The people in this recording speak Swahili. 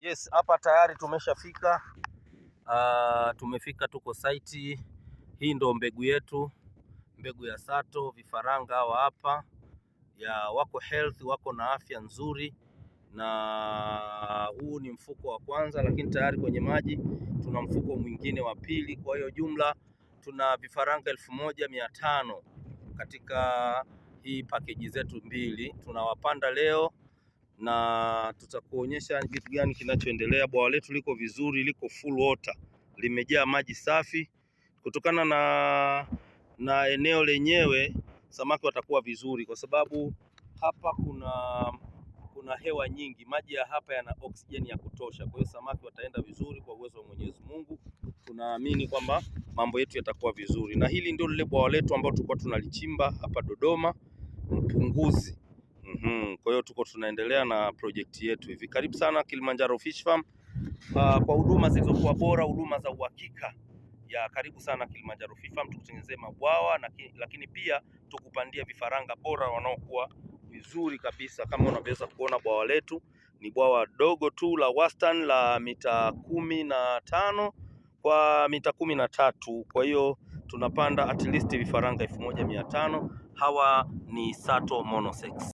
Yes, hapa tayari tumeshafika. Tumefika, tuko site. Hii ndo mbegu yetu, mbegu ya Sato. Vifaranga hawa hapa ya wako health, wako na afya nzuri, na huu ni mfuko wa kwanza, lakini tayari kwenye maji tuna mfuko mwingine wa pili. Kwa hiyo jumla tuna vifaranga 1500 katika hii package zetu mbili. Tunawapanda leo na tutakuonyesha kitu gani kinachoendelea. Bwawa letu liko vizuri, liko full water, limejaa maji safi. Kutokana na eneo lenyewe, samaki watakuwa vizuri kwa sababu hapa kuna hewa nyingi. Maji ya hapa yana oksijeni ya kutosha, kwa hiyo samaki wataenda vizuri kwa uwezo wa Mwenyezi Mungu. Tunaamini kwamba mambo yetu yatakuwa vizuri, na hili ndio lile bwawa letu ambalo tulikuwa tunalichimba hapa Dodoma Mpunguzi. Kwa hiyo tunaendelea na project yetu hivi. Karibu sana Kilimanjaro Fish Farm kwa huduma zilizokuwa bora, huduma za uhakika. Karibu sana Kilimanjaro Fish Farm, tukutengenezee mabwawa lakini pia tukupandia vifaranga bora wanaokuwa vizuri kabisa. Kama unaweza kuona bwawa letu ni bwawa dogo tu la wastani la mita 15 kwa mita 13. Kwa hiyo tunapanda at least vifaranga 1500. Hawa ni Sato Monosex.